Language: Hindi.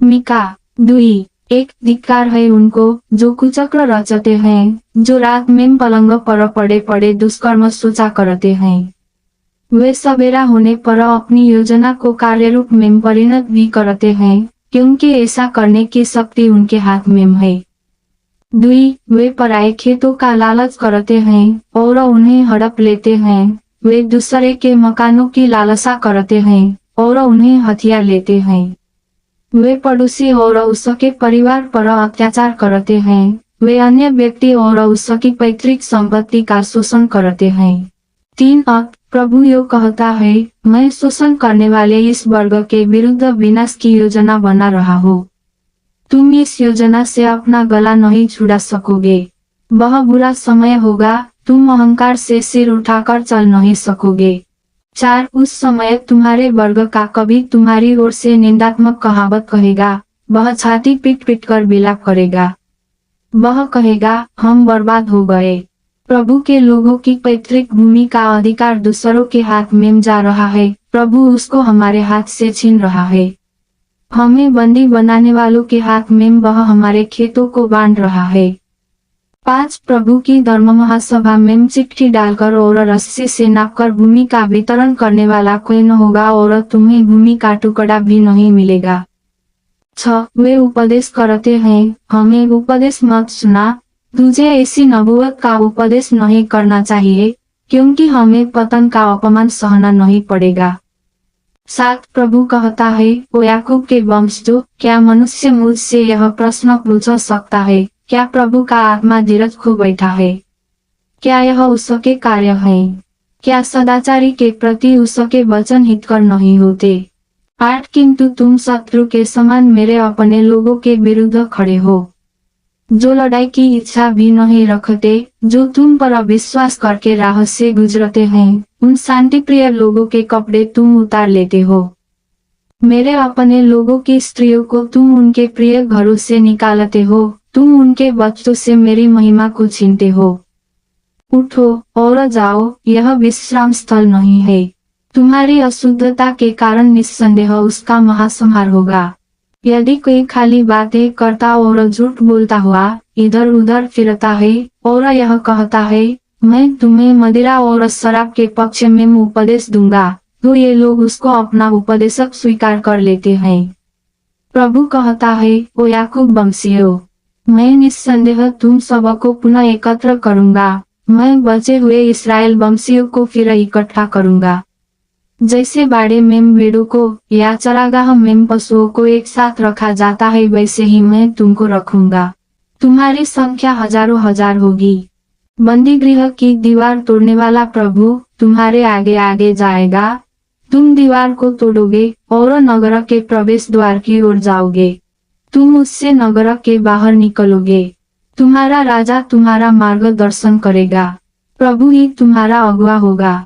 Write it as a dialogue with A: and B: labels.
A: मीका 2:1 धिक्कार है उनको जो कुचक्र रचते हैं, जो रात में पलंग पर पड़े पड़े दुष्कर्म सोचा करते हैं। वे सवेरा होने पर अपनी योजना को कार्यरूप में परिणत भी करते हैं, क्योंकि ऐसा करने की शक्ति उनके हाथ में है। 2 वे पराये खेतों का लालच करते हैं और उन्हें हड़प लेते हैं। वे दूसरे के मकानों की लालसा करते हैं और उन्हें हथियार लेते हैं। वे पड़ोसी और उसके परिवार पर अत्याचार करते हैं। वे अन्य व्यक्ति और उसकी पैतृक संपत्ति का शोषण करते हैं। 3 प्रभु यो कहता है, मैं शोषण करने वाले इस वर्ग के विरुद्ध विनाश की योजना बना रहा हूँ। तुम इस योजना से अपना गला नहीं छुड़ा सकोगे। वह बुरा समय होगा, तुम अहंकार से सिर उठाकर चल नहीं सकोगे। 4 उस समय तुम्हारे वर्ग का कभी तुम्हारी ओर से निंदात्मक कहावत कहेगा, वह छाती पीट पीट कर विलाप करेगा। वह कहेगा, हम बर्बाद हो गए। प्रभु के लोगों की पैतृक भूमि का अधिकार दूसरों के हाथ में जा रहा है, प्रभु उसको हमारे हाथ से छीन रहा है। हमें बंदी बनाने वालों के हाथ में वह हमारे खेतों को बांट रहा है। 5 प्रभु की धर्म महासभा में चिट्ठी डालकर और रस्सी से नापकर भूमि का वितरण करने वाला कोई न होगा और तुम्हें भूमि का टुकड़ा भी नहीं मिलेगा। 6 वे उपदेश करते हैं, हमें उपदेश मत सुना, तुझे ऐसी नबूवत का उपदेश नहीं करना चाहिए, क्योंकि हमें पतन का अपमान सहना नहीं पड़ेगा। 7 प्रभु कहता है, ओ याकूब के वंशजों, क्या मनुष्य मुझसे यह प्रश्न पूछ सकता है, क्या प्रभु का आत्मा धीरज खो बैठा है? क्या यह उसके कार्य है? क्या सदाचारी के प्रति उसके वचन हितकर नहीं होते? 8 किंतु तुम शत्रु के समान मेरे अपने लोगों के विरुद्ध खड़े हो, जो लड़ाई की इच्छा भी नहीं रखते, जो तुम पर अविश्वास करके राह से गुजरते हैं, उन शांति प्रिय लोगों के कपड़े तुम उतार लेते हो। मेरे अपने लोगों की स्त्रियों को तुम उनके प्रिय घरों से निकालते हो, तुम उनके बच्चों से मेरी महिमा को छीनते हो। उठो और जाओ, यह विश्राम स्थल नहीं है। तुम्हारी अशुद्धता के कारण निस्संदेह उसका महासंहार होगा। यदि कोई खाली बातें करता और झूठ बोलता हुआ इधर उधर फिरता है और यह कहता है, मैं तुम्हें मदिरा और शराब के पक्ष में उपदेश दूंगा, तो ये लोग उसको अपना उपदेशक स्वीकार कर लेते हैं। प्रभु कहता है, ओ याकूब वंशियों, मैं निस्संदेह तुम सबको पुनः एकत्र करूंगा, मैं बचे हुए इस्राएल वंशियों को फिर इकट्ठा करूंगा। जैसे बाड़े में भेड़ों को या चरागाह में पशुओं को एक साथ रखा जाता है, वैसे ही मैं तुमको रखूंगा। तुम्हारी संख्या हजारों हजार होगी। बंदी गृह की दीवार तोड़ने वाला प्रभु तुम्हारे आगे आगे जाएगा। तुम दीवार को तोड़ोगे और नगर के प्रवेश द्वार की ओर जाओगे। तुम उससे नगर के बाहर निकलोगे। तुम्हारा राजा तुम्हारा मार्गदर्शन करेगा। प्रभु ही तुम्हारा अगुआ होगा।